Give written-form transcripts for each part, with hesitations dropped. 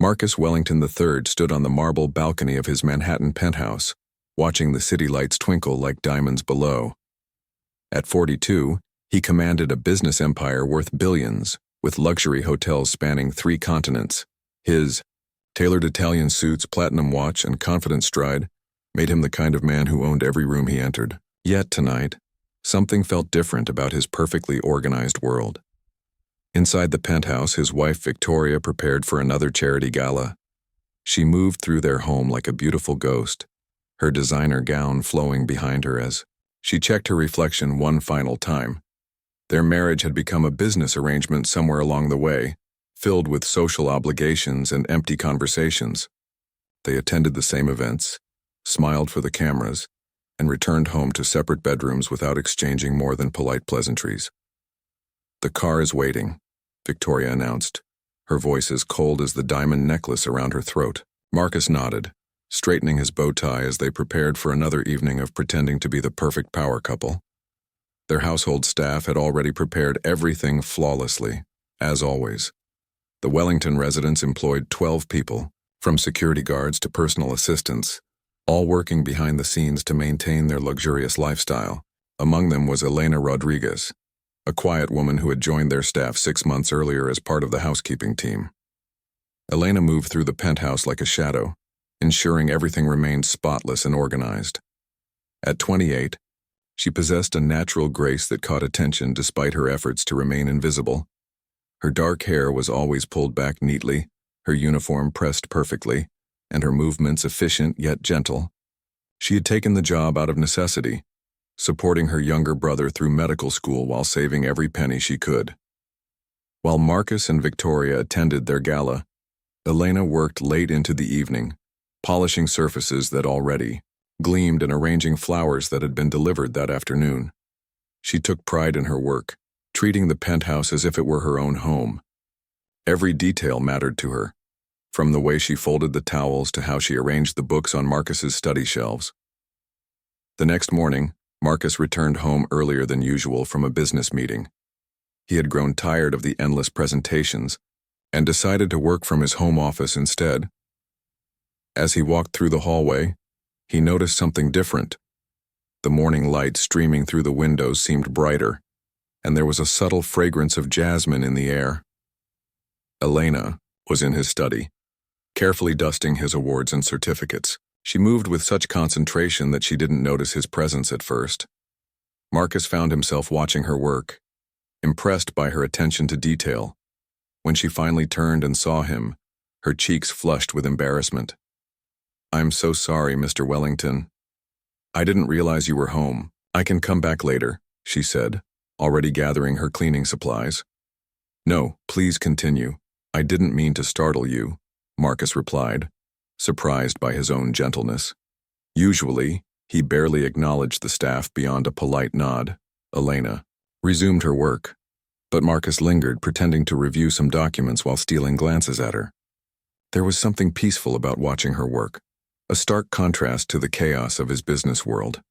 Marcus Wellington III stood on the marble balcony of his Manhattan penthouse, watching the city lights twinkle like diamonds below. At 42, he commanded a business empire worth billions, with luxury hotels spanning 3 continents. His tailored Italian suits, platinum watch, and confident stride made him the kind of man who owned every room he entered. Yet tonight, something felt different about his perfectly organized world. Inside the penthouse, his wife Victoria prepared for another charity gala. She moved through their home like a beautiful ghost, her designer gown flowing behind her as she checked her reflection one final time. Their marriage had become a business arrangement somewhere along the way, filled with social obligations and empty conversations. They attended the same events, smiled for the cameras, and returned home to separate bedrooms without exchanging more than polite pleasantries. "The car is waiting," Victoria announced, her voice as cold as the diamond necklace around her throat. Marcus nodded, straightening his bow tie as they prepared for another evening of pretending to be the perfect power couple. Their household staff had already prepared everything flawlessly, as always. The Wellington residence employed 12 people, from security guards to personal assistants, all working behind the scenes to maintain their luxurious lifestyle. Among them was Elena Rodriguez, a quiet woman who had joined their staff 6 months earlier as part of the housekeeping team. Elena moved through the penthouse like a shadow, ensuring everything remained spotless and organized. At 28, she possessed a natural grace that caught attention despite her efforts to remain invisible. Her dark hair was always pulled back neatly, her uniform pressed perfectly, and her movements efficient yet gentle. She had taken the job out of necessity, supporting her younger brother through medical school while saving every penny she could. While Marcus and Victoria attended their gala, Elena worked late into the evening, polishing surfaces that already gleamed and arranging flowers that had been delivered that afternoon. She took pride in her work, treating the penthouse as if it were her own home. Every detail mattered to her, from the way she folded the towels to how she arranged the books on Marcus's study shelves. The next morning, Marcus returned home earlier than usual from a business meeting. He had grown tired of the endless presentations and decided to work from his home office instead. As he walked through the hallway, he noticed something different. The morning light streaming through the windows seemed brighter, and there was a subtle fragrance of jasmine in the air. Elena was in his study, carefully dusting his awards and certificates. She moved with such concentration that she didn't notice his presence at first. Marcus found himself watching her work, impressed by her attention to detail. When she finally turned and saw him, her cheeks flushed with embarrassment. "I'm so sorry, Mr. Wellington. I didn't realize you were home. I can come back later," she said, already gathering her cleaning supplies. "No, please continue. I didn't mean to startle you," Marcus replied, surprised by his own gentleness. Usually, he barely acknowledged the staff beyond a polite nod. Elena resumed her work, but Marcus lingered, pretending to review some documents while stealing glances at her. There was something peaceful about watching her work, a stark contrast to the chaos of his business world.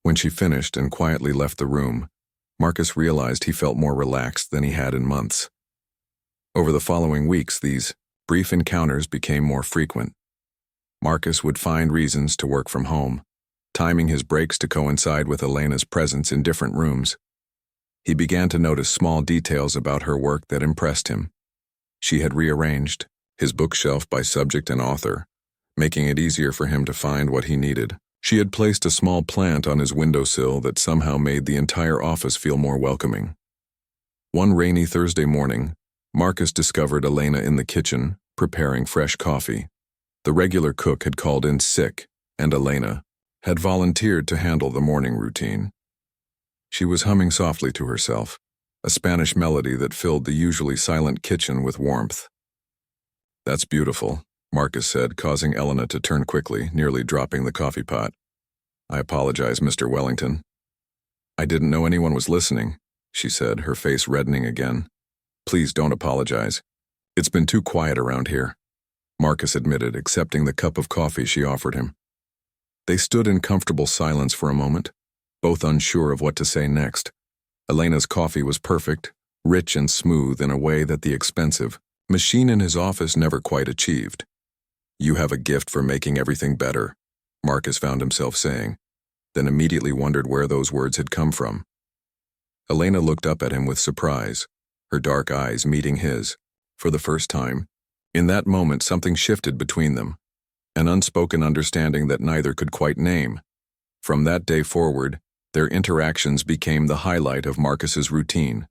When she finished and quietly left the room, Marcus realized he felt more relaxed than he had in months. Over the following weeks, these brief encounters became more frequent. Marcus would find reasons to work from home, timing his breaks to coincide with Elena's presence in different rooms. He began to notice small details about her work that impressed him. She had rearranged his bookshelf by subject and author, making it easier for him to find what he needed. She had placed a small plant on his windowsill that somehow made the entire office feel more welcoming. One rainy Thursday morning, Marcus discovered Elena in the kitchen, preparing fresh coffee. The regular cook had called in sick, and Elena had volunteered to handle the morning routine. She was humming softly to herself, a Spanish melody that filled the usually silent kitchen with warmth. "That's beautiful," Marcus said, causing Elena to turn quickly, nearly dropping the coffee pot. "I apologize, Mr. Wellington." "I didn't know anyone was listening," she said, her face reddening again. "Please don't apologize. It's been too quiet around here," Marcus admitted, accepting the cup of coffee she offered him. They stood in comfortable silence for a moment, both unsure of what to say next. Elena's coffee was perfect, rich and smooth in a way that the expensive, machine in his office never quite achieved. "You have a gift for making everything better," Marcus found himself saying, then immediately wondered where those words had come from. Elena looked up at him with surprise, her dark eyes meeting his. For the first time, in that moment something shifted between them, an unspoken understanding that neither could quite name. From that day forward, their interactions became the highlight of Marcus's routine.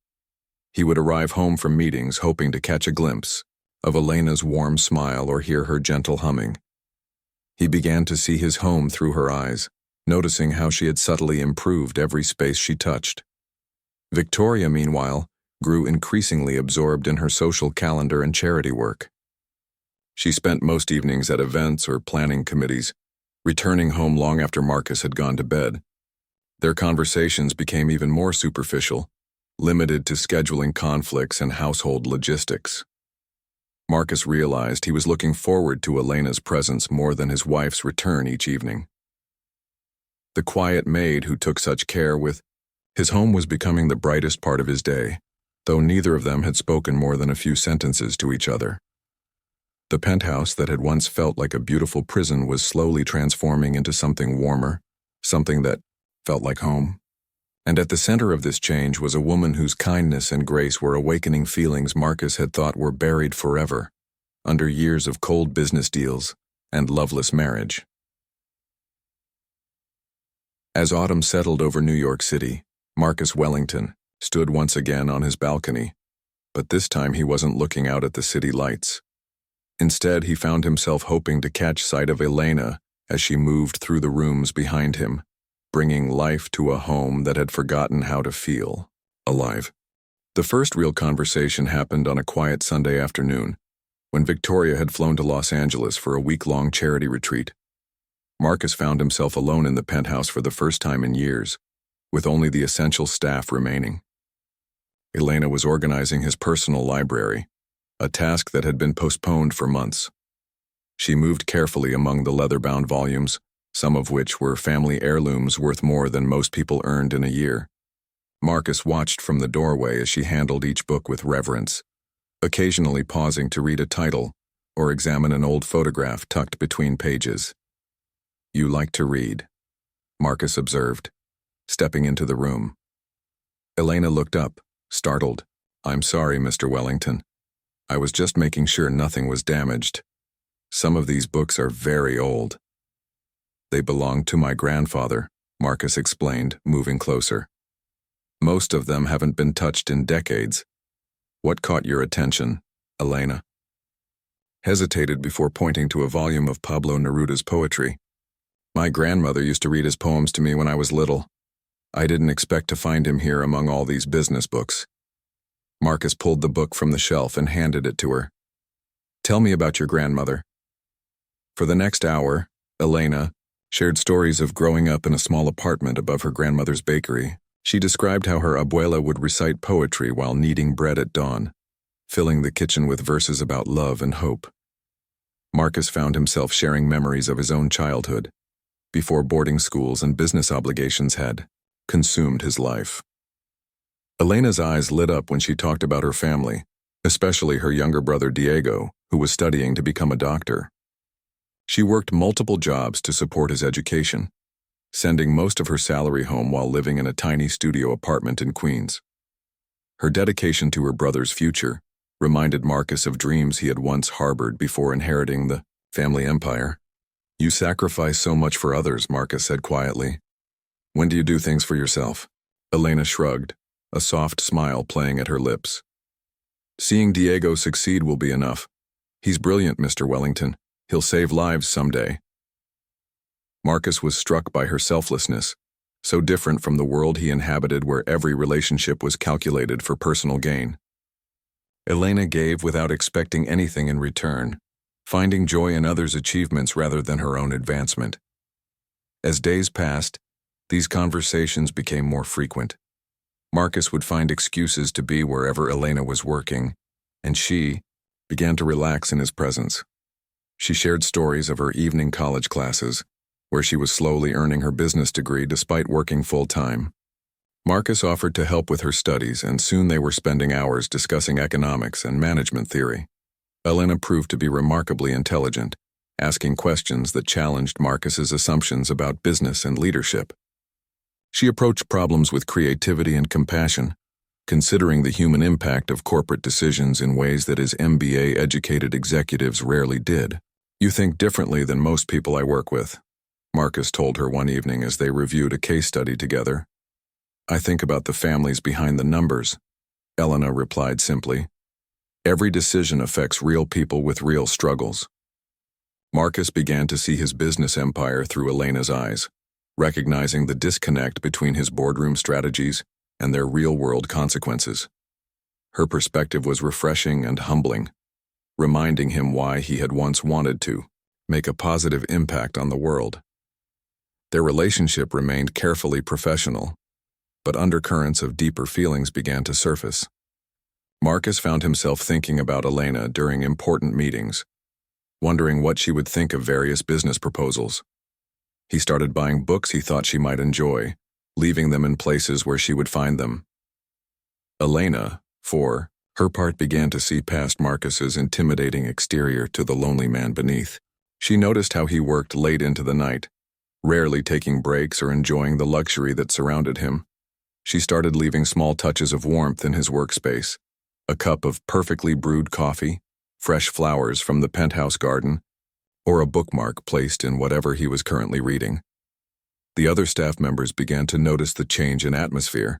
He would arrive home from meetings hoping to catch a glimpse of Elena's warm smile or hear her gentle humming. He began to see his home through her eyes, noticing how she had subtly improved every space she touched. Victoria, meanwhile, grew increasingly absorbed in her social calendar and charity work. She spent most evenings at events or planning committees, returning home long after Marcus had gone to bed. Their conversations became even more superficial, limited to scheduling conflicts and household logistics. Marcus realized he was looking forward to Elena's presence more than his wife's return each evening. The quiet maid who took such care with his home was becoming the brightest part of his day, though neither of them had spoken more than a few sentences to each other. The penthouse that had once felt like a beautiful prison was slowly transforming into something warmer, something that felt like home. And at the center of this change was a woman whose kindness and grace were awakening feelings Marcus had thought were buried forever, under years of cold business deals and loveless marriage. As autumn settled over New York City, Marcus Wellington stood once again on his balcony, but this time he wasn't looking out at the city lights. Instead, he found himself hoping to catch sight of Elena as she moved through the rooms behind him, bringing life to a home that had forgotten how to feel alive. The first real conversation happened on a quiet Sunday afternoon, when Victoria had flown to Los Angeles for a week-long charity retreat. Marcus found himself alone in the penthouse for the first time in years, with only the essential staff remaining. Elena was organizing his personal library, a task that had been postponed for months. She moved carefully among the leather-bound volumes, some of which were family heirlooms worth more than most people earned in a year. Marcus watched from the doorway as she handled each book with reverence, occasionally pausing to read a title or examine an old photograph tucked between pages. "You like to read," Marcus observed, stepping into the room. Elena looked up, startled. "I'm sorry, Mr. Wellington. I was just making sure nothing was damaged. Some of these books are very old." "They belonged to my grandfather," Marcus explained, moving closer. "Most of them haven't been touched in decades. What caught your attention, Elena?" Hesitated before pointing to a volume of Pablo Neruda's poetry. "My grandmother used to read his poems to me when I was little. I didn't expect to find him here among all these business books." Marcus pulled the book from the shelf and handed it to her. "Tell me about your grandmother." For the next hour, Elena shared stories of growing up in a small apartment above her grandmother's bakery. She described how her abuela would recite poetry while kneading bread at dawn, filling the kitchen with verses about love and hope. Marcus found himself sharing memories of his own childhood, before boarding schools and business obligations had consumed his life. Elena's eyes lit up when she talked about her family, especially her younger brother Diego, who was studying to become a doctor. She worked multiple jobs to support his education, sending most of her salary home while living in a tiny studio apartment in Queens. Her dedication to her brother's future reminded Marcus of dreams he had once harbored before inheriting the family empire. "You sacrifice so much for others," Marcus said quietly. "When do you do things for yourself?" Elena shrugged, a soft smile playing at her lips. "Seeing Diego succeed will be enough. He's brilliant, Mr. Wellington. He'll save lives someday." Marcus was struck by her selflessness, so different from the world he inhabited where every relationship was calculated for personal gain. Elena gave without expecting anything in return, finding joy in others' achievements rather than her own advancement. As days passed, these conversations became more frequent. Marcus would find excuses to be wherever Elena was working, and she began to relax in his presence. She shared stories of her evening college classes, where she was slowly earning her business degree despite working full-time. Marcus offered to help with her studies, and soon they were spending hours discussing economics and management theory. Elena proved to be remarkably intelligent, asking questions that challenged Marcus's assumptions about business and leadership. She approached problems with creativity and compassion, considering the human impact of corporate decisions in ways that his MBA-educated executives rarely did. "You think differently than most people I work with," Marcus told her one evening as they reviewed a case study together. "I think about the families behind the numbers," Elena replied simply. "Every decision affects real people with real struggles." Marcus began to see his business empire through Elena's eyes, recognizing the disconnect between his boardroom strategies and their real-world consequences. Her perspective was refreshing and humbling, reminding him why he had once wanted to make a positive impact on the world. Their relationship remained carefully professional, but undercurrents of deeper feelings began to surface. Marcus found himself thinking about Elena during important meetings, wondering what she would think of various business proposals. He started buying books he thought she might enjoy, leaving them in places where she would find them. Elena, for her part, began to see past Marcus's intimidating exterior to the lonely man beneath. She noticed how he worked late into the night, rarely taking breaks or enjoying the luxury that surrounded him. She started leaving small touches of warmth in his workspace, a cup of perfectly brewed coffee, fresh flowers from the penthouse garden, or a bookmark placed in whatever he was currently reading. The other staff members began to notice the change in atmosphere.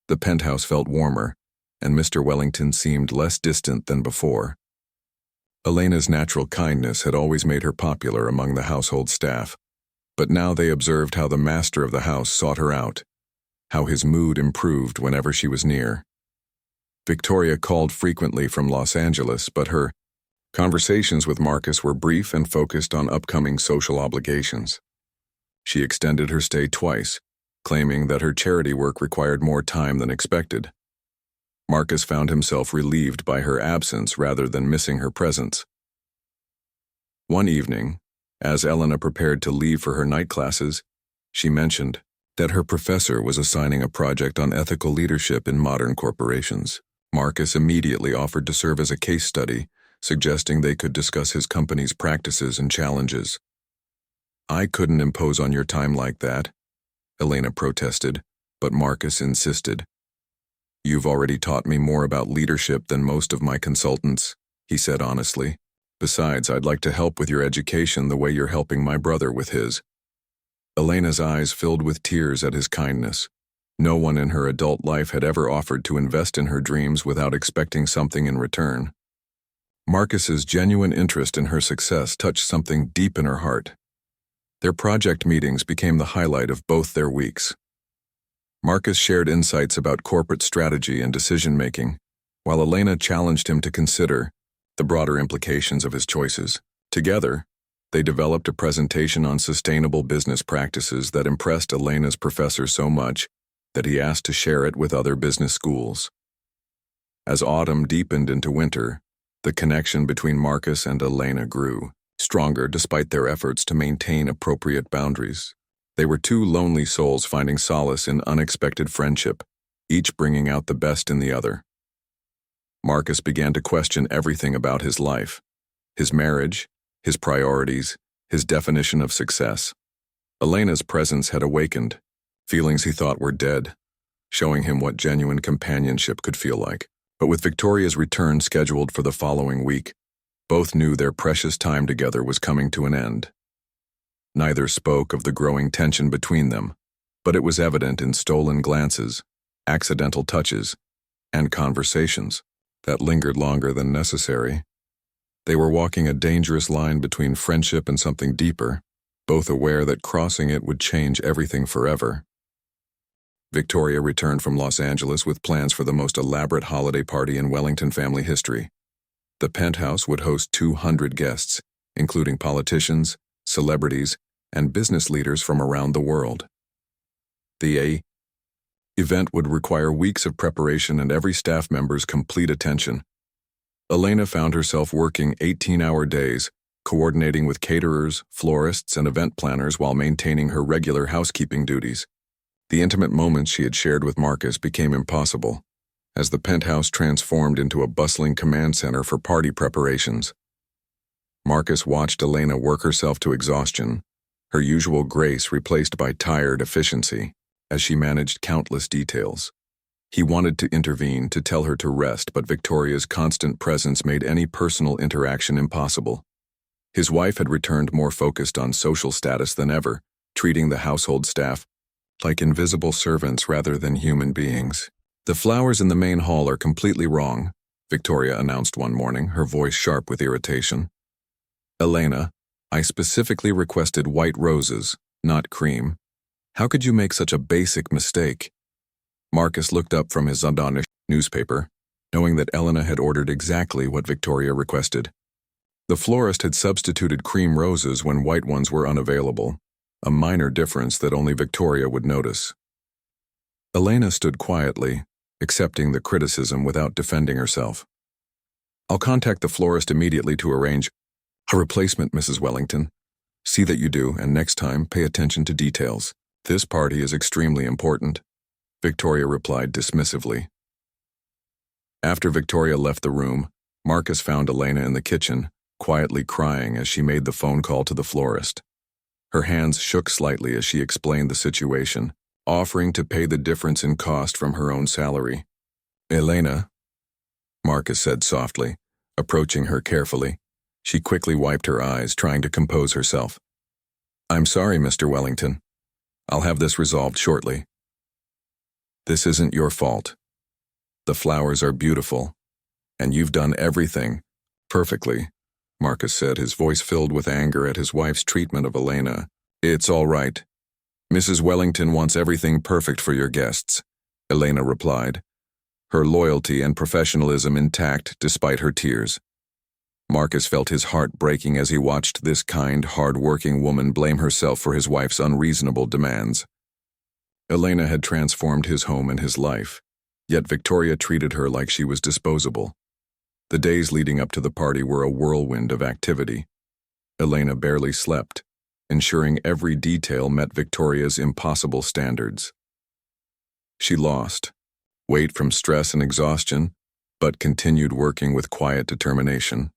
The penthouse felt warmer, and Mr. Wellington seemed less distant than before. Elena's natural kindness had always made her popular among the household staff, but now they observed how the master of the house sought her out, how his mood improved whenever she was near. Victoria called frequently from Los Angeles, but her conversations with Marcus were brief and focused on upcoming social obligations. She extended her stay twice, claiming that her charity work required more time than expected. Marcus found himself relieved by her absence rather than missing her presence. One evening, as Elena prepared to leave for her night classes, she mentioned that her professor was assigning a project on ethical leadership in modern corporations. Marcus immediately offered to serve as a case study, suggesting they could discuss his company's practices and challenges. "I couldn't impose on your time like that," Elena protested, but Marcus insisted. "You've already taught me more about leadership than most of my consultants," he said honestly. "Besides, I'd like to help with your education the way you're helping my brother with his." Elena's eyes filled with tears at his kindness. No one in her adult life had ever offered to invest in her dreams without expecting something in return. Marcus's genuine interest in her success touched something deep in her heart. Their project meetings became the highlight of both their weeks. Marcus shared insights about corporate strategy and decision-making, while Elena challenged him to consider the broader implications of his choices. Together, they developed a presentation on sustainable business practices that impressed Elena's professor so much that he asked to share it with other business schools. As autumn deepened into winter, the connection between Marcus and Elena grew stronger despite their efforts to maintain appropriate boundaries. They were two lonely souls finding solace in unexpected friendship, each bringing out the best in the other. Marcus began to question everything about his life, his marriage, his priorities, his definition of success. Elena's presence had awakened feelings he thought were dead, showing him what genuine companionship could feel like. But with Victoria's return scheduled for the following week, both knew their precious time together was coming to an end. Neither spoke of the growing tension between them, but it was evident in stolen glances, accidental touches, and conversations that lingered longer than necessary. They were walking a dangerous line between friendship and something deeper, both aware that crossing it would change everything forever. Victoria returned from Los Angeles with plans for the most elaborate holiday party in Wellington family history. The penthouse would host 200 guests, including politicians, celebrities, and business leaders from around the world. The event would require weeks of preparation and every staff member's complete attention. Elena found herself working 18-hour days, coordinating with caterers, florists, and event planners while maintaining her regular housekeeping duties. The intimate moments she had shared with Marcus became impossible, as the penthouse transformed into a bustling command center for party preparations. Marcus watched Elena work herself to exhaustion, her usual grace replaced by tired efficiency, as she managed countless details. He wanted to intervene, to tell her to rest, but Victoria's constant presence made any personal interaction impossible. His wife had returned more focused on social status than ever, treating the household staff like invisible servants rather than human beings. "The flowers in the main hall are completely wrong," Victoria announced one morning, her voice sharp with irritation. "Elena, I specifically requested white roses, not cream. How could you make such a basic mistake?" Marcus looked up from his Zandanish newspaper, knowing that Elena had ordered exactly what Victoria requested. The florist had substituted cream roses when white ones were unavailable, a minor difference that only Victoria would notice. Elena stood quietly, accepting the criticism without defending herself. "I'll contact the florist immediately to arrange a replacement, Mrs. Wellington. See that you do, and next time, pay attention to details. This party is extremely important," Victoria replied dismissively. After Victoria left the room, Marcus found Elena in the kitchen, quietly crying as she made the phone call to the florist. Her hands shook slightly as she explained the situation, offering to pay the difference in cost from her own salary. "Elena," Marcus said softly, approaching her carefully. She quickly wiped her eyes, trying to compose herself. "I'm sorry, Mr. Wellington. I'll have this resolved shortly. This isn't your fault. The flowers are beautiful, and you've done everything perfectly," Marcus said, his voice filled with anger at his wife's treatment of Elena. "It's all right. Mrs. Wellington wants everything perfect for your guests," Elena replied, her loyalty and professionalism intact despite her tears. Marcus felt his heart breaking as he watched this kind, hard-working woman blame herself for his wife's unreasonable demands. Elena had transformed his home and his life, yet Victoria treated her like she was disposable. The days leading up to the party were a whirlwind of activity. Elena barely slept, ensuring every detail met Victoria's impossible standards. She lost weight from stress and exhaustion, but continued working with quiet determination.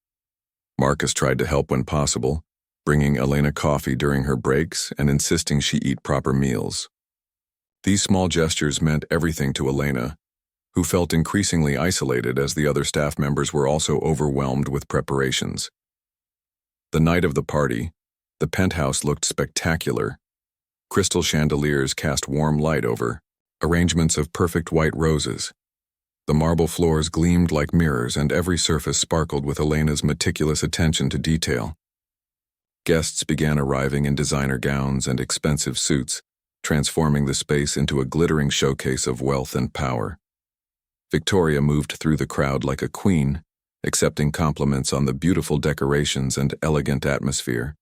Marcus tried to help when possible, bringing Elena coffee during her breaks and insisting she eat proper meals. These small gestures meant everything to Elena, who felt increasingly isolated as the other staff members were also overwhelmed with preparations. The night of the party, the penthouse looked spectacular. Crystal chandeliers cast warm light over arrangements of perfect white roses. The marble floors gleamed like mirrors, and every surface sparkled with Elena's meticulous attention to detail. Guests began arriving in designer gowns and expensive suits, transforming the space into a glittering showcase of wealth and power. Victoria moved through the crowd like a queen, accepting compliments on the beautiful decorations and elegant atmosphere.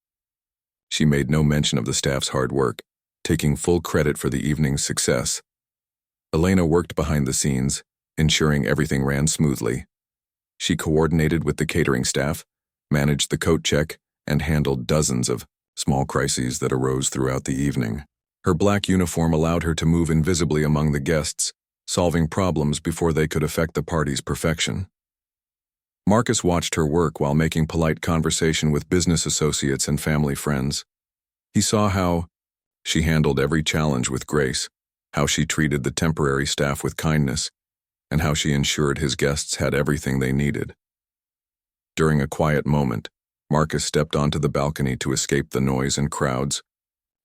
She made no mention of the staff's hard work, taking full credit for the evening's success. Elena worked behind the scenes, ensuring everything ran smoothly. She coordinated with the catering staff, managed the coat check, and handled dozens of small crises that arose throughout the evening. Her black uniform allowed her to move invisibly among the guests, solving problems before they could affect the party's perfection. Marcus watched her work while making polite conversation with business associates and family friends. He saw how she handled every challenge with grace, how she treated the temporary staff with kindness, and how she ensured his guests had everything they needed. During a quiet moment, Marcus stepped onto the balcony to escape the noise and crowds.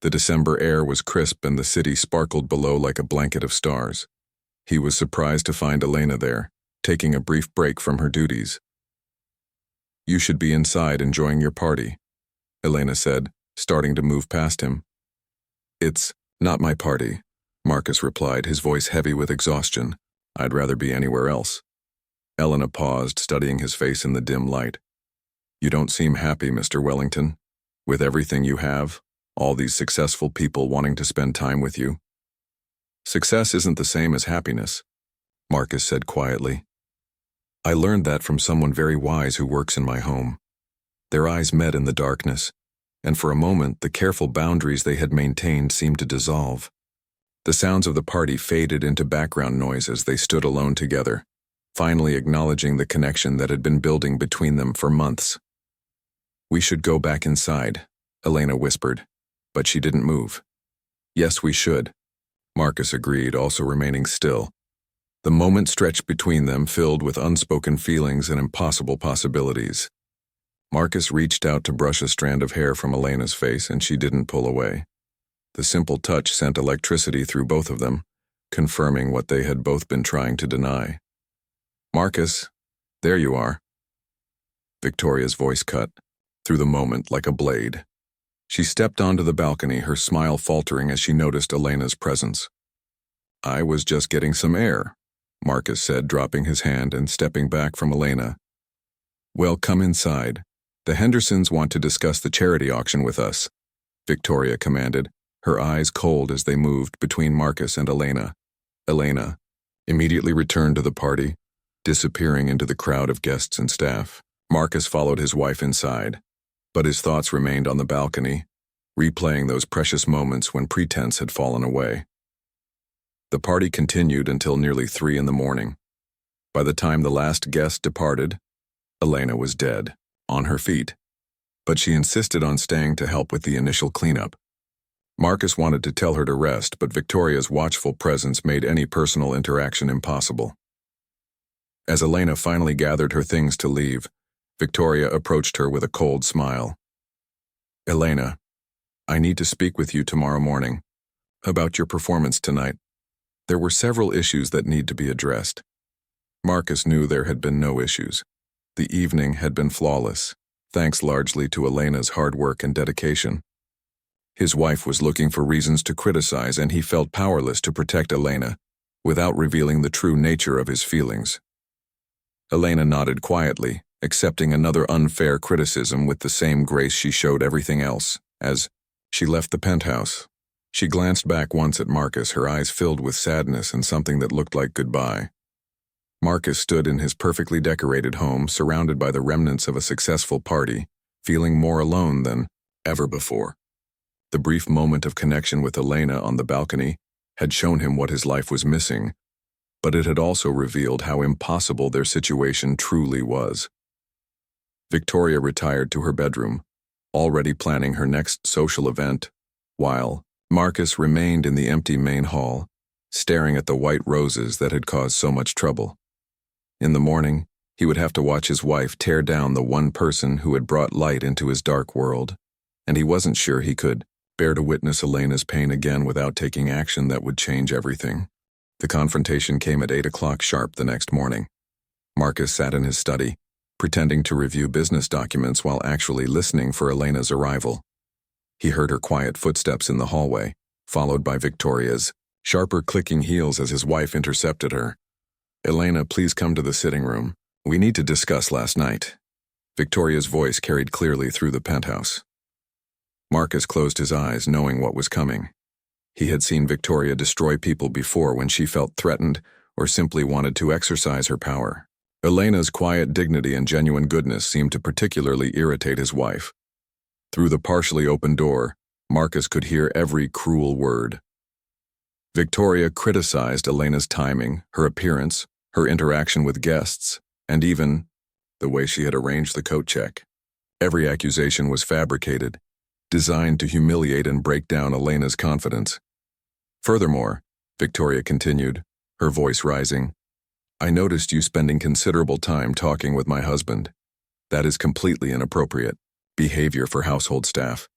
The December air was crisp and the city sparkled below like a blanket of stars. He was surprised to find Elena there, taking a brief break from her duties. "You should be inside enjoying your party," Elena said, starting to move past him. "It's not my party," Marcus replied, his voice heavy with exhaustion. "I'd rather be anywhere else." Elena paused, studying his face in the dim light. "You don't seem happy, Mr. Wellington, with everything you have, all these successful people wanting to spend time with you." "Success isn't the same as happiness," Marcus said quietly. "I learned that from someone very wise who works in my home." Their eyes met in the darkness, and for a moment the careful boundaries they had maintained seemed to dissolve. The sounds of the party faded into background noise as they stood alone together, finally acknowledging the connection that had been building between them for months. "We should go back inside," Elena whispered, but she didn't move. "Yes, we should," Marcus agreed, also remaining still. The moment stretched between them, filled with unspoken feelings and impossible possibilities. Marcus reached out to brush a strand of hair from Elena's face, and she didn't pull away. The simple touch sent electricity through both of them, confirming what they had both been trying to deny. "Marcus, there you are." Victoria's voice cut through the moment like a blade. She stepped onto the balcony, her smile faltering as she noticed Elena's presence. "I was just getting some air," Marcus said, dropping his hand and stepping back from Elena. "Well, come inside. The Hendersons want to discuss the charity auction with us," Victoria commanded, her eyes cold as they moved between Marcus and Elena. Elena immediately returned to the party, disappearing into the crowd of guests and staff. Marcus followed his wife inside, but his thoughts remained on the balcony, replaying those precious moments when pretense had fallen away. The party continued until nearly 3 in the morning. By the time the last guest departed, Elena was dead, on her feet, but she insisted on staying to help with the initial cleanup. Marcus wanted to tell her to rest, but Victoria's watchful presence made any personal interaction impossible. As Elena finally gathered her things to leave, Victoria approached her with a cold smile. "Elena, I need to speak with you tomorrow morning about your performance tonight. There were several issues that need to be addressed." Marcus knew there had been no issues. The evening had been flawless, thanks largely to Elena's hard work and dedication. His wife was looking for reasons to criticize, and he felt powerless to protect Elena without revealing the true nature of his feelings. Elena nodded quietly, accepting another unfair criticism with the same grace she showed everything else. As she left the penthouse, she glanced back once at Marcus, her eyes filled with sadness and something that looked like goodbye. Marcus stood in his perfectly decorated home, surrounded by the remnants of a successful party, feeling more alone than ever before. The brief moment of connection with Elena on the balcony had shown him what his life was missing, but it had also revealed how impossible their situation truly was. Victoria retired to her bedroom, already planning her next social event, while Marcus remained in the empty main hall, staring at the white roses that had caused so much trouble. In the morning, he would have to watch his wife tear down the one person who had brought light into his dark world, and he wasn't sure he could bear to witness Elena's pain again without taking action that would change everything. The confrontation came at 8 o'clock sharp the next morning. Marcus sat in his study, pretending to review business documents while actually listening for Elena's arrival. He heard her quiet footsteps in the hallway, followed by Victoria's sharper clicking heels as his wife intercepted her. "Elena, please come to the sitting room. We need to discuss last night." Victoria's voice carried clearly through the penthouse. Marcus closed his eyes, knowing what was coming. He had seen Victoria destroy people before when she felt threatened or simply wanted to exercise her power. Elena's quiet dignity and genuine goodness seemed to particularly irritate his wife. Through the partially open door, Marcus could hear every cruel word. Victoria criticized Elena's timing, her appearance, her interaction with guests, and even the way she had arranged the coat check. Every accusation was fabricated, designed to humiliate and break down Elena's confidence. Furthermore, Victoria continued, her voice rising, "I noticed you spending considerable time talking with my husband. That is completely inappropriate behavior for household staff.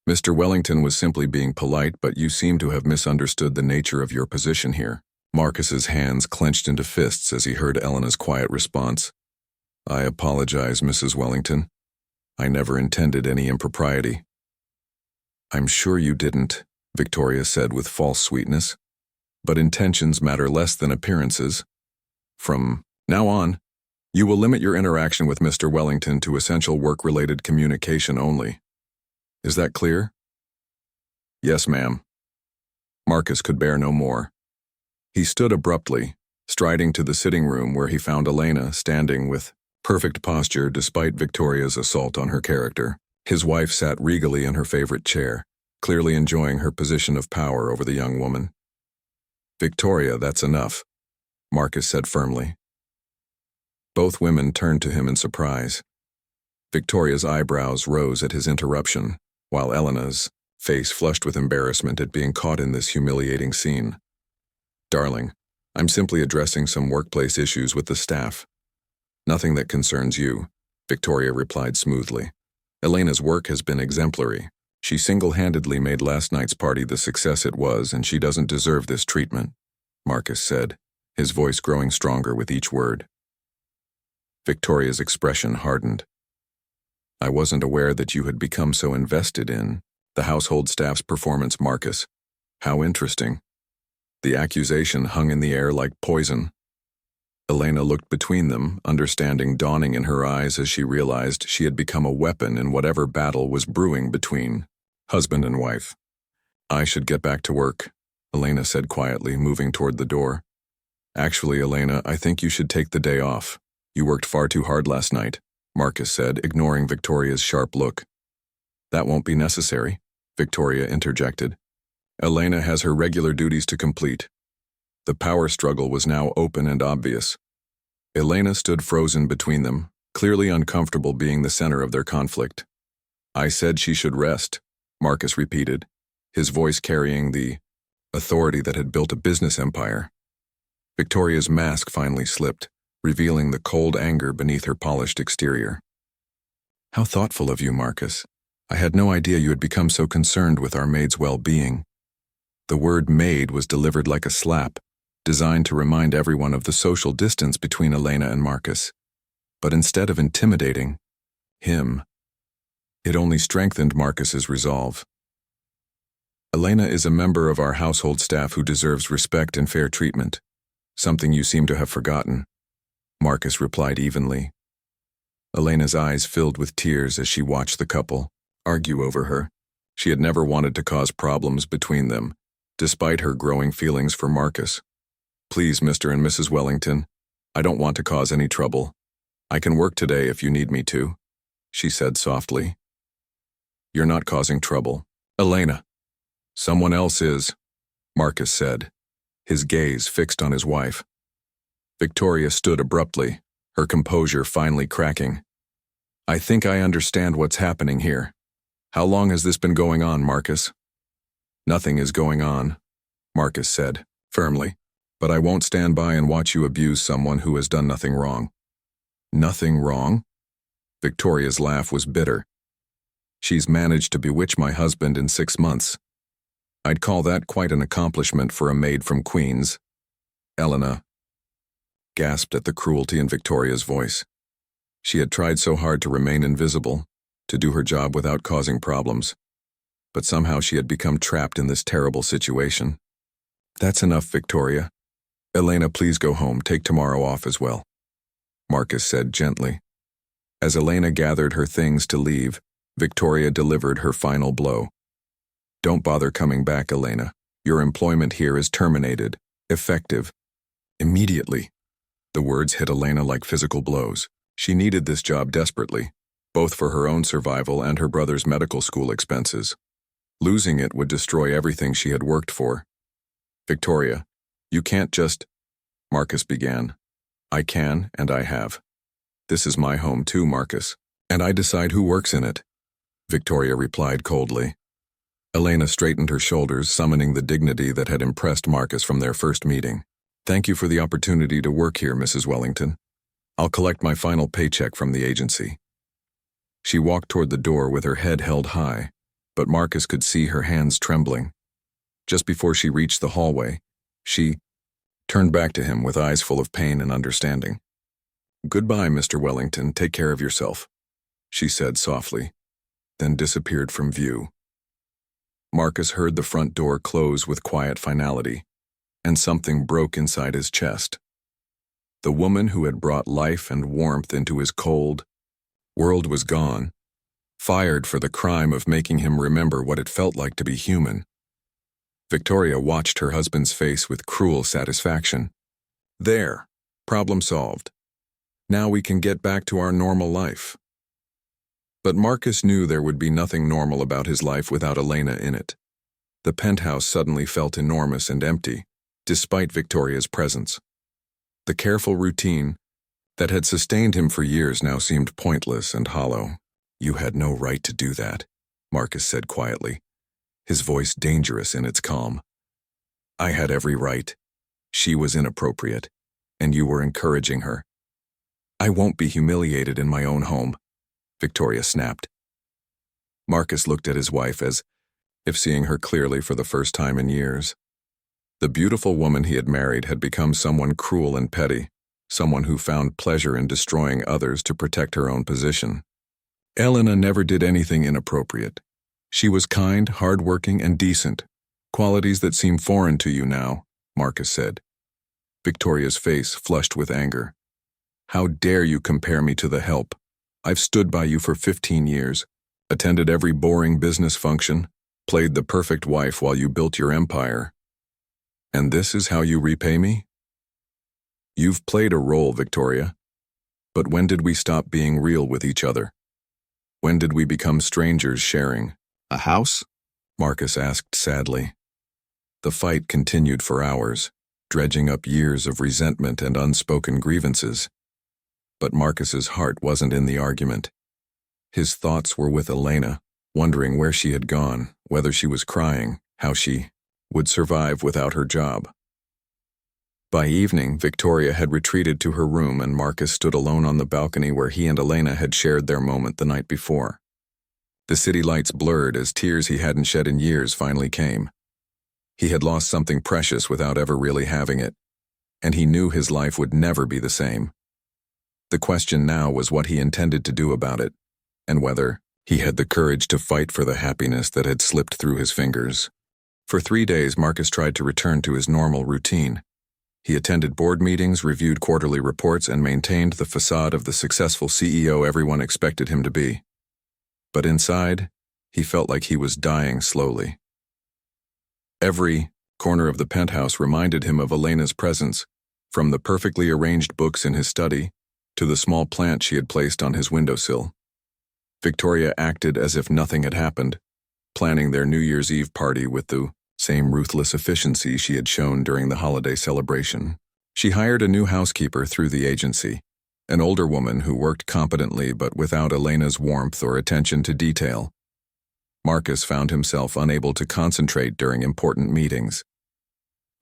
Mr. Wellington was simply being polite, but you seem to have misunderstood the nature of your position here." Marcus's hands clenched into fists as he heard Elena's quiet response. "I apologize, Mrs. Wellington. I never intended any impropriety." "I'm sure you didn't," Victoria said with false sweetness. "But intentions matter less than appearances. From now on, you will limit your interaction with Mr. Wellington to essential work-related communication only. Is that clear?" "Yes, ma'am." Marcus could bear no more. He stood abruptly, striding to the sitting room where he found Elena standing with perfect posture despite Victoria's assault on her character. His wife sat regally in her favorite chair, clearly enjoying her position of power over the young woman. Victoria, that's enough, Marcus said firmly. Both women turned to him in surprise. Victoria's eyebrows rose at his interruption, while Elena's face flushed with embarrassment at being caught in this humiliating scene. Darling, I'm simply addressing some workplace issues with the staff. Nothing that concerns you, Victoria replied smoothly. Elena's work has been exemplary. She single-handedly made last night's party the success it was, and she doesn't deserve this treatment, Marcus said, his voice growing stronger with each word. Victoria's expression hardened. I wasn't aware that you had become so invested in the household staff's performance, Marcus. How interesting. The accusation hung in the air like poison. Elena looked between them, understanding dawning in her eyes as she realized she had become a weapon in whatever battle was brewing between husband and wife. I should get back to work, Elena said quietly, moving toward the door. Actually, Elena, I think you should take the day off. You worked far too hard last night, Marcus said, ignoring Victoria's sharp look. That won't be necessary, Victoria interjected. Elena has her regular duties to complete. The power struggle was now open and obvious. Elena stood frozen between them, clearly uncomfortable being the center of their conflict. I said she should rest, Marcus repeated, his voice carrying the authority that had built a business empire. Victoria's mask finally slipped, revealing the cold anger beneath her polished exterior. How thoughtful of you, Marcus. I had no idea you had become so concerned with our maid's well-being. The word maid was delivered like a slap, designed to remind everyone of the social distance between Elena and Marcus. But instead of intimidating him, it only strengthened Marcus's resolve. Elena is a member of our household staff who deserves respect and fair treatment, something you seem to have forgotten, Marcus replied evenly. Elena's eyes filled with tears as she watched the couple argue over her. She had never wanted to cause problems between them, despite her growing feelings for Marcus. Please, Mr. and Mrs. Wellington, I don't want to cause any trouble. I can work today if you need me to, she said softly. You're not causing trouble, Elena. Someone else is, Marcus said, his gaze fixed on his wife. Victoria stood abruptly, her composure finally cracking. I think I understand what's happening here. How long has this been going on, Marcus? Nothing is going on, Marcus said, firmly, but I won't stand by and watch you abuse someone who has done nothing wrong. Nothing wrong? Victoria's laugh was bitter. She's managed to bewitch my husband in 6 months. I'd call that quite an accomplishment for a maid from Queens. Elena gasped at the cruelty in Victoria's voice. She had tried so hard to remain invisible, to do her job without causing problems, but somehow she had become trapped in this terrible situation. That's enough, Victoria. Elena, please go home. Take tomorrow off as well, Marcus said gently. As Elena gathered her things to leave, Victoria delivered her final blow. Don't bother coming back, Elena. Your employment here is terminated, effective immediately. The words hit Elena like physical blows. She needed this job desperately, both for her own survival and her brother's medical school expenses. Losing it would destroy everything she had worked for. Victoria, you can't just... Marcus began. I can, and I have. This is my home too, Marcus, and I decide who works in it, Victoria replied coldly. Elena straightened her shoulders, summoning the dignity that had impressed Marcus from their first meeting. Thank you for the opportunity to work here, Mrs. Wellington. I'll collect my final paycheck from the agency. She walked toward the door with her head held high, but Marcus could see her hands trembling. Just before she reached the hallway, she turned back to him with eyes full of pain and understanding. Goodbye, Mr. Wellington. Take care of yourself, she said softly, then disappeared from view. Marcus heard the front door close with quiet finality, and something broke inside his chest. The woman who had brought life and warmth into his cold world was gone, fired for the crime of making him remember what it felt like to be human. Victoria watched her husband's face with cruel satisfaction. There, problem solved. Now we can get back to our normal life. But Marcus knew there would be nothing normal about his life without Elena in it. The penthouse suddenly felt enormous and empty, despite Victoria's presence. The careful routine that had sustained him for years now seemed pointless and hollow. "You had no right to do that," Marcus said quietly, his voice dangerous in its calm. "I had every right. She was inappropriate, and you were encouraging her." "I won't be humiliated in my own home," Victoria snapped. Marcus looked at his wife as if seeing her clearly for the first time in years. The beautiful woman he had married had become someone cruel and petty, someone who found pleasure in destroying others to protect her own position. Elena never did anything inappropriate. She was kind, hardworking, and decent, qualities that seem foreign to you now, Marcus said. Victoria's face flushed with anger. "How dare you compare me to the help? I've stood by you for 15 years, attended every boring business function, played the perfect wife while you built your empire. And this is how you repay me?" "You've played a role, Victoria. But when did we stop being real with each other? When did we become strangers sharing a house?" Marcus asked sadly. The fight continued for hours, dredging up years of resentment and unspoken grievances. But Marcus's heart wasn't in the argument. His thoughts were with Elena, wondering where she had gone, whether she was crying, how she would survive without her job. By evening, Victoria had retreated to her room and Marcus stood alone on the balcony where he and Elena had shared their moment the night before. The city lights blurred as tears he hadn't shed in years finally came. He had lost something precious without ever really having it, and he knew his life would never be the same. The question now was what he intended to do about it, and whether he had the courage to fight for the happiness that had slipped through his fingers. For 3 days, Marcus tried to return to his normal routine. He attended board meetings, reviewed quarterly reports, and maintained the facade of the successful CEO everyone expected him to be. But inside, he felt like he was dying slowly. Every corner of the penthouse reminded him of Elena's presence, from the perfectly arranged books in his study to the small plant she had placed on his windowsill. Victoria acted as if nothing had happened, planning their New Year's Eve party with the same ruthless efficiency she had shown during the holiday celebration. She hired a new housekeeper through the agency, an older woman who worked competently but without Elena's warmth or attention to detail. Marcus found himself unable to concentrate during important meetings.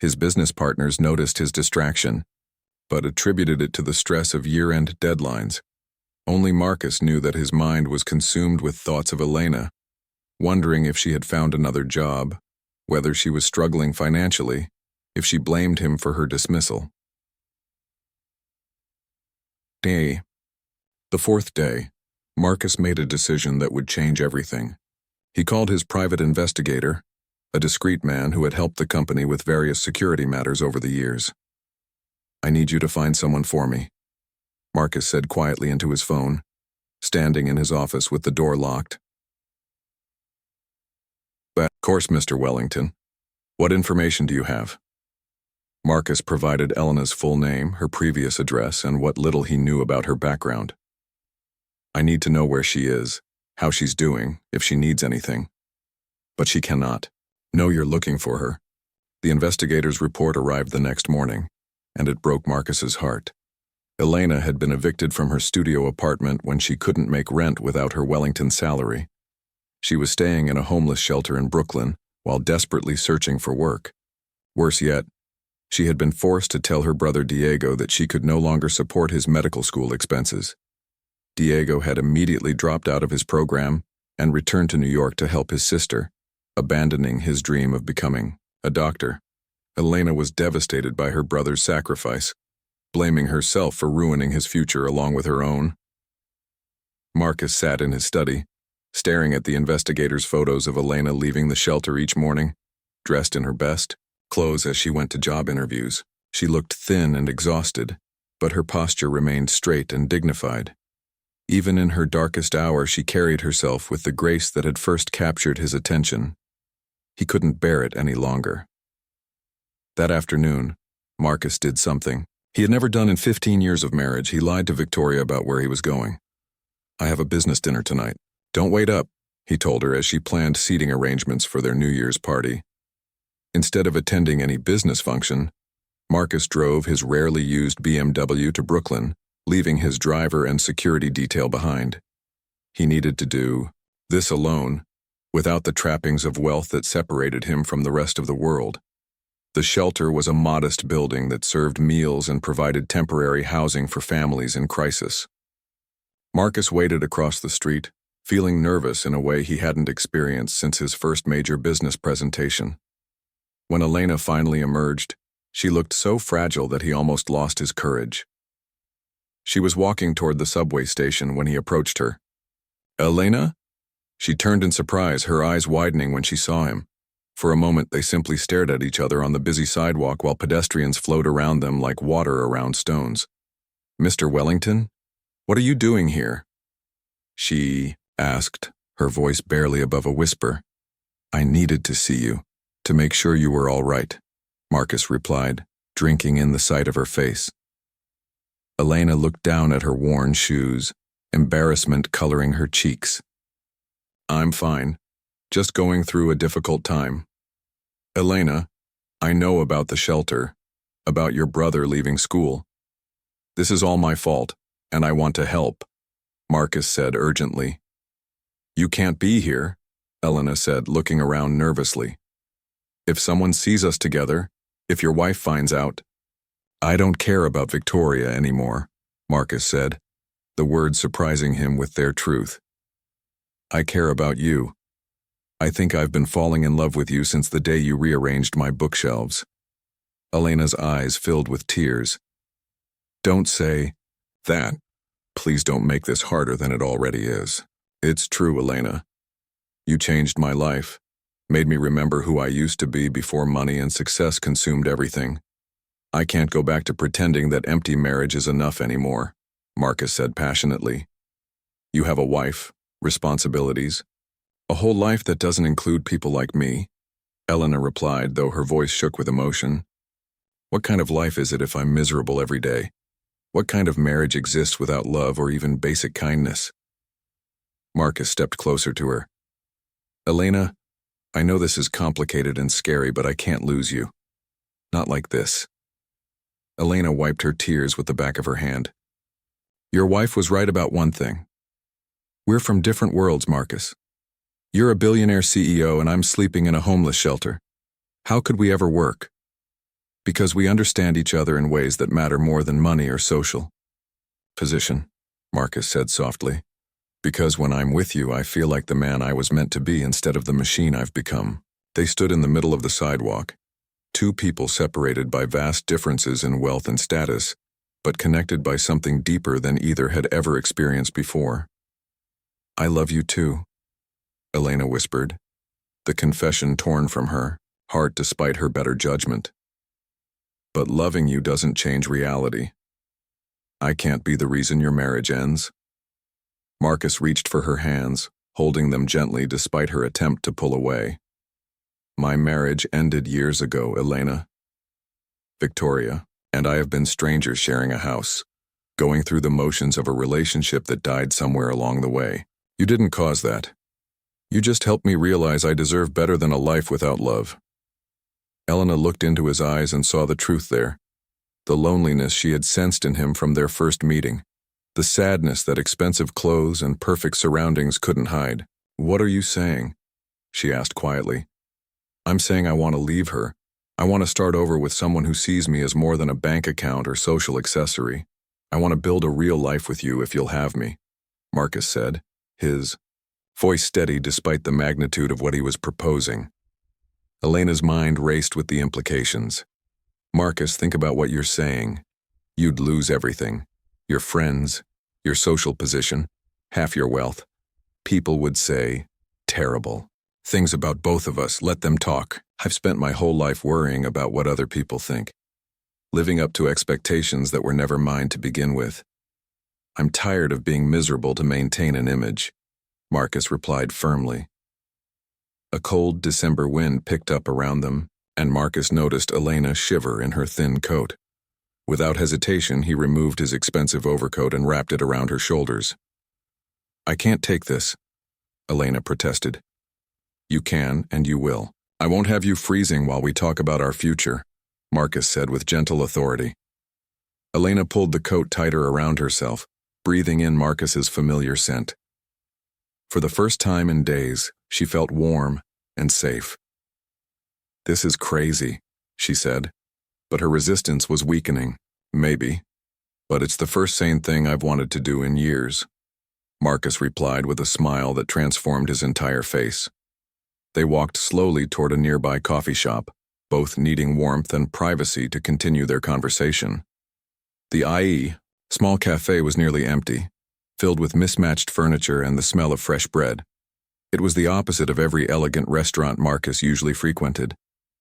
His business partners noticed his distraction, but attributed it to the stress of year-end deadlines. Only Marcus knew that his mind was consumed with thoughts of Elena, wondering if she had found another job, whether she was struggling financially, if she blamed him for her dismissal. The 4th day, Marcus made a decision that would change everything. He called his private investigator, a discreet man who had helped the company with various security matters over the years. "I need you to find someone for me," Marcus said quietly into his phone, standing in his office with the door locked. "Of course, Mr. Wellington. What information do you have?" Marcus provided Elena's full name, her previous address, and what little he knew about her background. "I need to know where she is, how she's doing, if she needs anything. But she cannot. Know you're looking for her." The investigator's report arrived the next morning, and it broke Marcus's heart. Elena had been evicted from her studio apartment when she couldn't make rent without her Wellington salary. She was staying in a homeless shelter in Brooklyn while desperately searching for work. Worse yet, she had been forced to tell her brother Diego that she could no longer support his medical school expenses. Diego had immediately dropped out of his program and returned to New York to help his sister, abandoning his dream of becoming a doctor. Elena was devastated by her brother's sacrifice, blaming herself for ruining his future along with her own. Marcus sat in his study, staring at the investigator's photos of Elena leaving the shelter each morning, dressed in her best clothes as she went to job interviews. She looked thin and exhausted, but her posture remained straight and dignified. Even in her darkest hour, she carried herself with the grace that had first captured his attention. He couldn't bear it any longer. That afternoon, Marcus did something he had never done in 15 years of marriage. He lied to Victoria about where he was going. "I have a business dinner tonight. Don't wait up," he told her as she planned seating arrangements for their New Year's party. Instead of attending any business function, Marcus drove his rarely used BMW to Brooklyn, leaving his driver and security detail behind. He needed to do this alone, without the trappings of wealth that separated him from the rest of the world. The shelter was a modest building that served meals and provided temporary housing for families in crisis. Marcus waited across the street, feeling nervous in a way he hadn't experienced since his first major business presentation. When Elena finally emerged, she looked so fragile that he almost lost his courage. She was walking toward the subway station when he approached her. "Elena?" She turned in surprise, her eyes widening when she saw him. For a moment, they simply stared at each other on the busy sidewalk while pedestrians flowed around them like water around stones. "Mr. Wellington? What are you doing here?" She asked, her voice barely above a whisper. "I needed to see you, to make sure you were all right," Marcus replied, drinking in the sight of her face. Elena looked down at her worn shoes, embarrassment coloring her cheeks. "I'm fine. Just going through a difficult time." "Elena, I know about the shelter, about your brother leaving school. This is all my fault, and I want to help," Marcus said urgently. "You can't be here," Elena said, looking around nervously. "If someone sees us together, if your wife finds out—" "I don't care about Victoria anymore," Marcus said, the words surprising him with their truth. "I care about you. I think I've been falling in love with you since the day you rearranged my bookshelves." Elena's eyes filled with tears. "Don't say that. Please don't make this harder than it already is. It's true, Elena. You changed my life, made me remember who I used to be before money and success consumed everything. I can't go back to pretending that empty marriage is enough anymore," Marcus said passionately. "You have a wife, responsibilities, a whole life that doesn't include people like me," Elena replied, though her voice shook with emotion. "What kind of life is it if I'm miserable every day? What kind of marriage exists without love or even basic kindness?" Marcus stepped closer to her. "Elena, I know this is complicated and scary, but I can't lose you. Not like this." Elena wiped her tears with the back of her hand. "Your wife was right about one thing. We're from different worlds, Marcus. You're a billionaire CEO and I'm sleeping in a homeless shelter. How could we ever work? Because we understand each other in ways that matter more than money or social position," Marcus said softly. "Because when I'm with you, I feel like the man I was meant to be instead of the machine I've become." They stood in the middle of the sidewalk, two people separated by vast differences in wealth and status, but connected by something deeper than either had ever experienced before. "I love you too," Elena whispered, the confession torn from her heart despite her better judgment. "But loving you doesn't change reality. I can't be the reason your marriage ends." Marcus reached for her hands, holding them gently despite her attempt to pull away. "My marriage ended years ago, Elena. Victoria and I have been strangers sharing a house, going through the motions of a relationship that died somewhere along the way. You didn't cause that. You just helped me realize I deserve better than a life without love." Elena looked into his eyes and saw the truth there, the loneliness she had sensed in him from their first meeting, the sadness that expensive clothes and perfect surroundings couldn't hide. "What are you saying?" she asked quietly. "I'm saying I want to leave her. I want to start over with someone who sees me as more than a bank account or social accessory. I want to build a real life with you if you'll have me," Marcus said, his voice steady despite the magnitude of what he was proposing. Elena's mind raced with the implications. "Marcus, think about what you're saying. You'd lose everything. Your friends, your social position, half your wealth. People would say, terrible things about both of us. Let them talk. I've spent my whole life worrying about what other people think, living up to expectations that were never mine to begin with. I'm tired of being miserable to maintain an image," Marcus replied firmly. A cold December wind picked up around them, and Marcus noticed Elena shiver in her thin coat. Without hesitation, he removed his expensive overcoat and wrapped it around her shoulders. "I can't take this," Elena protested. "You can, and you will. I won't have you freezing while we talk about our future, Marcus said with gentle authority. Elena pulled the coat tighter around herself, breathing in Marcus's familiar scent. For the first time in days, she felt warm and safe. This is crazy, she said, but her resistance was weakening, maybe. But it's the first sane thing I've wanted to do in years, Marcus replied with a smile that transformed his entire face. They walked slowly toward a nearby coffee shop, both needing warmth and privacy to continue their conversation. The IE, small cafe, was nearly empty, filled with mismatched furniture and the smell of fresh bread. It was the opposite of every elegant restaurant Marcus usually frequented,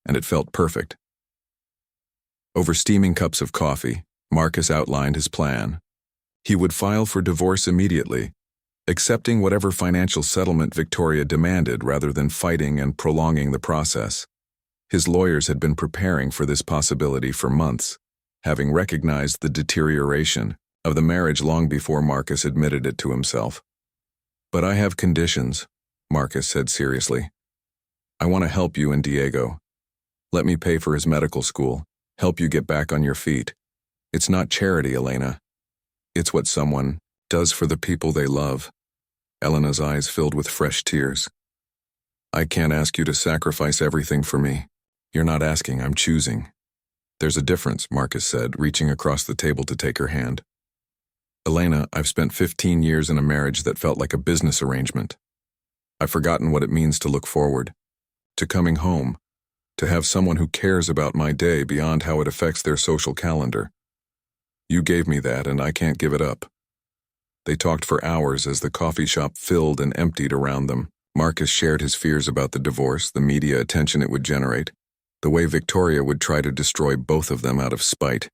and it felt perfect. Over steaming cups of coffee, Marcus outlined his plan. He would file for divorce immediately, accepting whatever financial settlement Victoria demanded rather than fighting and prolonging the process. His lawyers had been preparing for this possibility for months, having recognized the deterioration of the marriage long before Marcus admitted it to himself. But I have conditions, Marcus said seriously. I want to help you and Diego. Let me pay for his medical school, help you get back on your feet. It's not charity, Elena. It's what someone does for the people they love. Elena's eyes filled with fresh tears. I can't ask you to sacrifice everything for me. You're not asking, I'm choosing. There's a difference, Marcus said, reaching across the table to take her hand. Elena, I've spent 15 years in a marriage that felt like a business arrangement. I've forgotten what it means to look forward, to coming home, to have someone who cares about my day beyond how it affects their social calendar. You gave me that, and I can't give it up. They talked for hours as the coffee shop filled and emptied around them. Marcus shared his fears about the divorce, the media attention it would generate, the way Victoria would try to destroy both of them out of spite.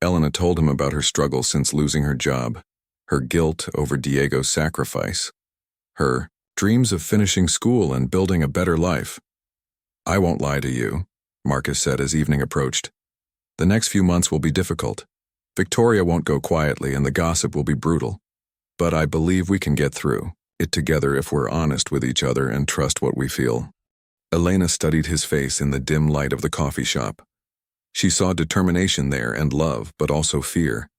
Elena told him about her struggle since losing her job, her guilt over Diego's sacrifice, her dreams of finishing school and building a better life. I won't lie to you, Marcus said as evening approached. The next few months will be difficult. Victoria won't go quietly and the gossip will be brutal. But I believe we can get through it together if we're honest with each other and trust what we feel. Elena studied his face in the dim light of the coffee shop. She saw determination there and love, but also fear.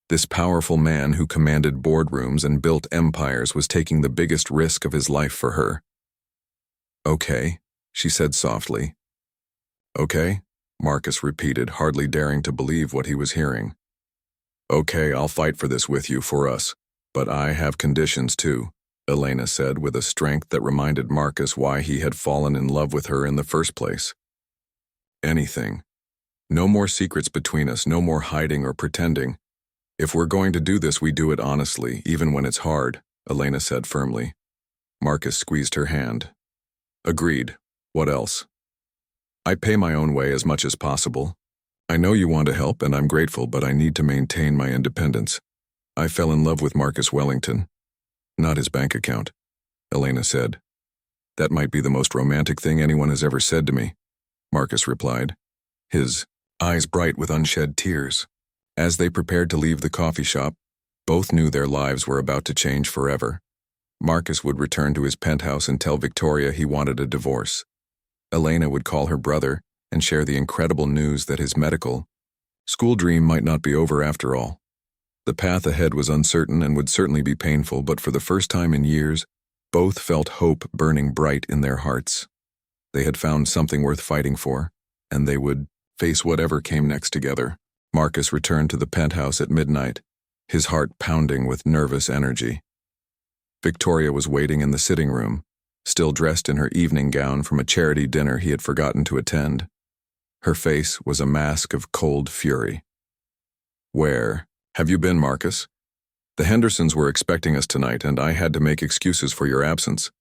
This powerful man who commanded boardrooms and built empires was taking the biggest risk of his life for her. Okay, she said softly. Okay, Marcus repeated, hardly daring to believe what he was hearing. Okay, I'll fight for this with you, for us. But I have conditions too, Elena said with a strength that reminded Marcus why he had fallen in love with her in the first place. Anything. No more secrets between us, no more hiding or pretending. If we're going to do this, we do it honestly, even when it's hard, Elena said firmly. Marcus squeezed her hand. Agreed. What else? I pay my own way as much as possible. I know you want to help and I'm grateful, but I need to maintain my independence. I fell in love with Marcus Wellington. Not his bank account, Elena said. That might be the most romantic thing anyone has ever said to me, Marcus replied, his eyes bright with unshed tears. As they prepared to leave the coffee shop, both knew their lives were about to change forever. Marcus would return to his penthouse and tell Victoria he wanted a divorce. Elena would call her brother and share the incredible news that his medical school dream might not be over after all. The path ahead was uncertain and would certainly be painful, but for the first time in years, both felt hope burning bright in their hearts. They had found something worth fighting for, and they would face whatever came next together. Marcus returned to the penthouse at midnight, his heart pounding with nervous energy. Victoria was waiting in the sitting room, still dressed in her evening gown from a charity dinner he had forgotten to attend. Her face was a mask of cold fury. Where have you been, Marcus? The Hendersons were expecting us tonight, and I had to make excuses for your absence,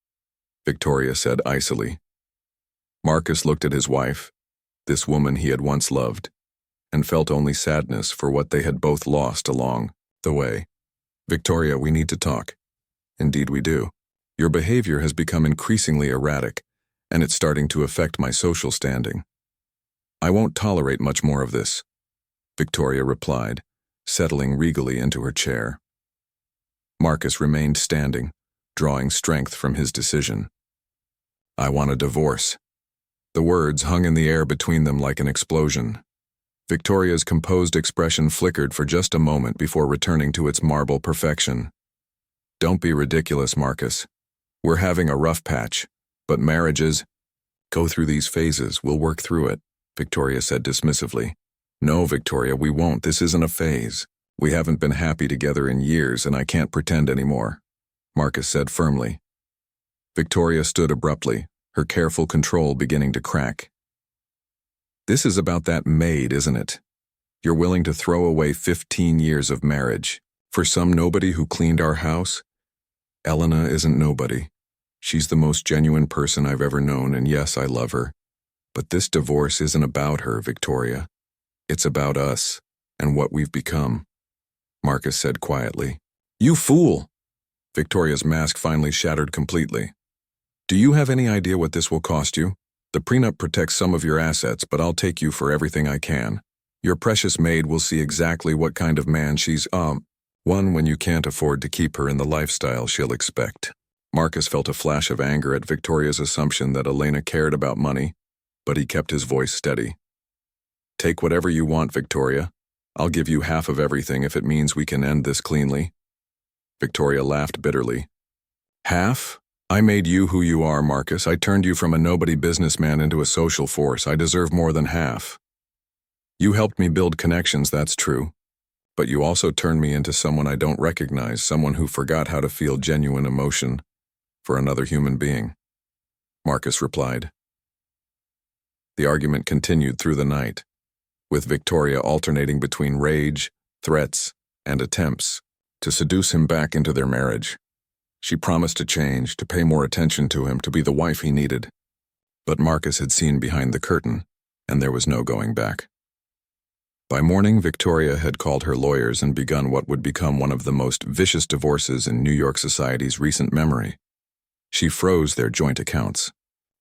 Victoria said icily. Marcus looked at his wife, this woman he had once loved, and felt only sadness for what they had both lost along the way. Victoria, we need to talk. Indeed we do. Your behavior has become increasingly erratic, and it's starting to affect my social standing. I won't tolerate much more of this, Victoria replied, settling regally into her chair. Marcus remained standing, drawing strength from his decision. I want a divorce, The words hung in the air between them like an explosion. Victoria's composed expression flickered for just a moment before returning to its marble perfection. "Don't be ridiculous, Marcus. We're having a rough patch, but marriages go through these phases. We'll work through it," Victoria said dismissively. "No, Victoria, we won't. This isn't a phase. We haven't been happy together in years, and I can't pretend anymore," Marcus said firmly. Victoria stood abruptly, her careful control beginning to crack. "This is about that Maid, isn't it? You're willing to throw away 15 years of marriage for some nobody who cleaned our house? Elena isn't nobody. She's the most genuine person I've ever known, and yes, I love her. But this divorce isn't about her, Victoria. It's about us and what we've become," Marcus said quietly. "You fool!" Victoria's mask finally shattered completely. "Do you have any idea what this will cost you? The prenup protects some of your assets, but I'll take you for everything I can. Your precious Maid will see exactly what kind of man she's, one when you can't afford to keep her in the lifestyle she'll expect." Marcus felt a flash of anger at Victoria's assumption that Elena cared about money, but he kept his voice steady. "Take whatever you want, Victoria. I'll give you half of everything if it means we can end this cleanly." Victoria laughed bitterly. "Half? I made you who you are, Marcus. I turned you from a nobody businessman into a social force. I deserve more than half. You helped me build connections, that's true. But you also turned me into someone I don't recognize, someone who forgot how to feel genuine emotion for another human being," Marcus replied. The argument continued through the night, with Victoria alternating between rage, threats, and attempts to seduce him back into their marriage. She promised to change, to pay more attention to him, to be the wife he needed. But Marcus had seen behind the curtain, and there was no going back. By morning, Victoria had called her lawyers and begun what would become one of the most vicious divorces in New York society's recent memory. She froze their joint accounts,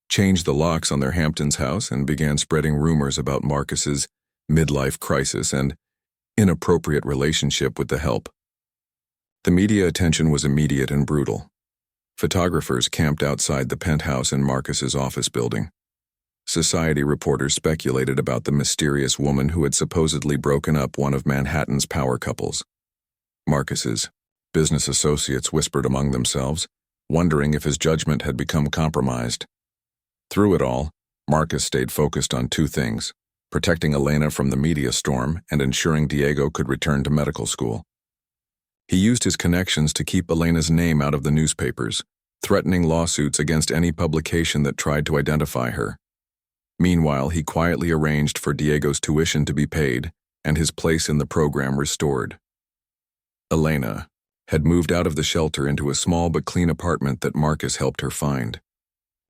changed the locks on their Hamptons house, and began spreading rumors about Marcus's midlife crisis and inappropriate relationship with the help. The media attention was immediate and brutal. Photographers camped outside the penthouse in Marcus's office building. Society reporters speculated about the mysterious woman who had supposedly broken up one of Manhattan's power couples. Marcus's business associates whispered among themselves, wondering if his judgment had become compromised. Through it all, Marcus stayed focused on two things: protecting Elena from the media storm and ensuring Diego could return to medical school. He used his connections to keep Elena's name out of the newspapers, threatening lawsuits against any publication that tried to identify her. Meanwhile, he quietly arranged for Diego's tuition to be paid and his place in the program restored. Elena had moved out of the shelter into a small but clean apartment that Marcus helped her find.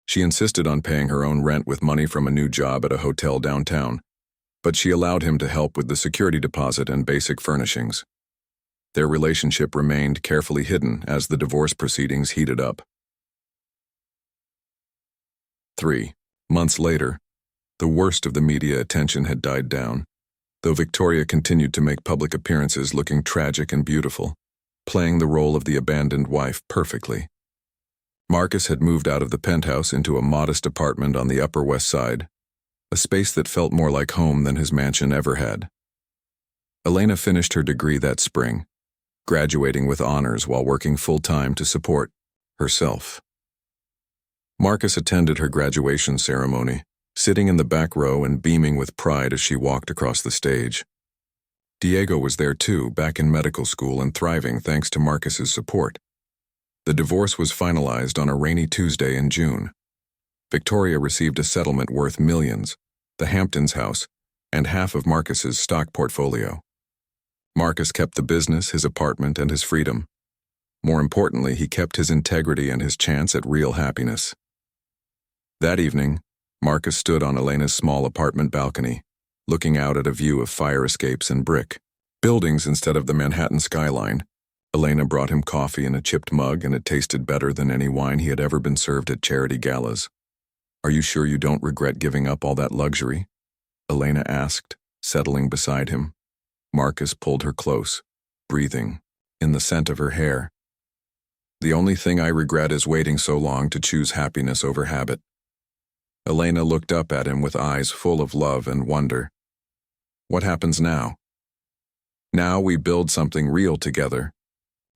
She insisted on paying her own rent with money from a new job at a hotel downtown, but she allowed him to help with the security deposit and basic furnishings. Their relationship remained carefully hidden as the divorce proceedings heated up. 3 months later, the worst of the media attention had died down, though Victoria continued to make public appearances looking tragic and beautiful, playing the role of the abandoned wife perfectly. Marcus had moved out of the penthouse into a modest apartment on the Upper West Side, a space that felt more like home than his mansion ever had. Elena finished her degree that spring, graduating with honors while working full-time to support herself. Marcus attended her graduation ceremony, sitting in the back row and beaming with pride as she walked across the stage. Diego was there too, back in medical school and thriving thanks to Marcus's support. The divorce was finalized on a rainy Tuesday in June. Victoria received a settlement worth millions, the Hamptons house, and half of Marcus's stock portfolio. Marcus kept the business, his apartment, and his freedom. More importantly, he kept his integrity and his chance at real happiness. That evening, Marcus stood on Elena's small apartment balcony, looking out at a view of fire escapes and brick buildings instead of the Manhattan skyline. Elena brought him coffee in a chipped mug, and it tasted better than any wine he had ever been served at charity galas. "Are you sure you don't regret giving up all that luxury?" Elena asked, settling beside him. Marcus pulled her close, breathing in the scent of her hair. "The only thing I regret is waiting so long to choose happiness over habit." Elena looked up at him with eyes full of love and wonder. What happens now? Now we build something real together.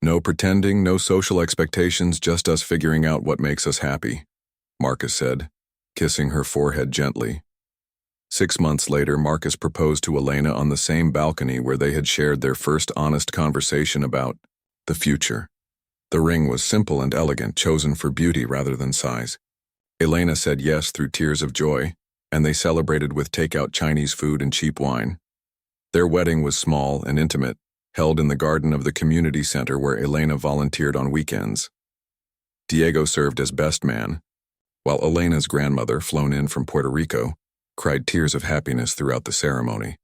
No pretending, no social expectations, just us figuring out what makes us happy, Marcus said, kissing her forehead gently. 6 months later, Marcus proposed to Elena on the same balcony where they had shared their first honest conversation about the future. The ring was simple and elegant, chosen for beauty rather than size. Elena said yes through tears of joy, and they celebrated with takeout Chinese food and cheap wine. Their wedding was small and intimate, held in the garden of the community center where Elena volunteered on weekends. Diego served as best man, while Elena's grandmother, flown in from Puerto Rico, cried tears of happiness throughout the ceremony.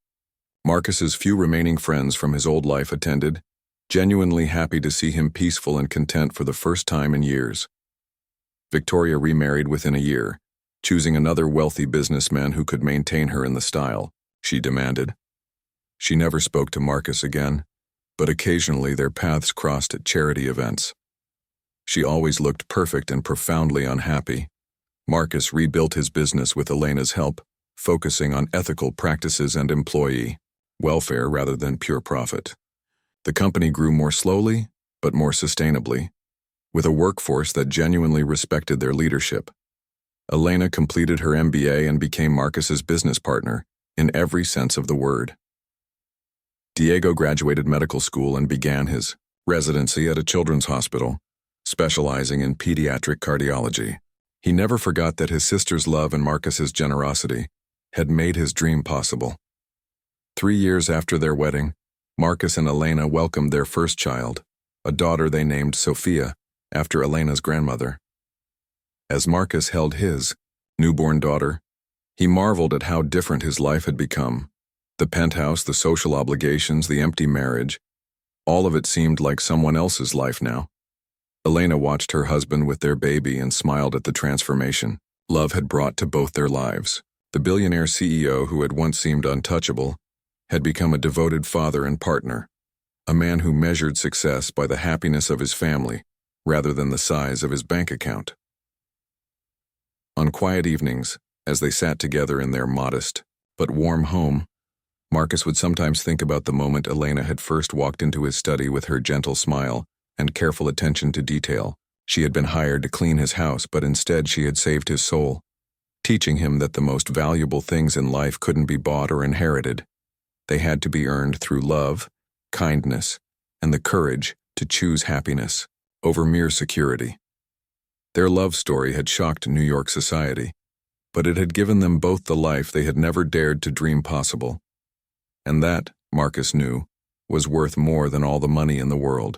Marcus's few remaining friends from his old life attended, genuinely happy to see him peaceful and content for the first time in years. Victoria remarried within a year, choosing another wealthy businessman who could maintain her in the style she demanded. She never spoke to Marcus again, but occasionally their paths crossed at charity events. She always looked perfect and profoundly unhappy. Marcus rebuilt his business with Elena's help, focusing on ethical practices and employee welfare rather than pure profit. The company grew more slowly, but more sustainably, with a workforce that genuinely respected their leadership. Elena completed her MBA and became Marcus's business partner, in every sense of the word. Diego graduated medical school and began his residency at a children's hospital, specializing in pediatric cardiology. He never forgot that his sister's love and Marcus's generosity had made his dream possible. 3 years after their wedding, Marcus and Elena welcomed their first child, a daughter they named Sophia, after Elena's grandmother. As Marcus held his newborn daughter, he marveled at how different his life had become. The penthouse, the social obligations, the empty marriage, all of it seemed like someone else's life now. Elena watched her husband with their baby and smiled at the transformation love had brought to both their lives. The billionaire CEO, who had once seemed untouchable, had become a devoted father and partner, a man who measured success by the happiness of his family rather than the size of his bank account. On quiet evenings, as they sat together in their modest but warm home, Marcus would sometimes think about the moment Elena had first walked into his study with her gentle smile and careful attention to detail. She had been hired to clean his house, but instead she had saved his soul, teaching him that the most valuable things in life couldn't be bought or inherited. They had to be earned through love, kindness, and the courage to choose happiness over mere security. Their love story had shocked New York society, but it had given them both the life they had never dared to dream possible. And that, Marcus knew, was worth more than all the money in the world.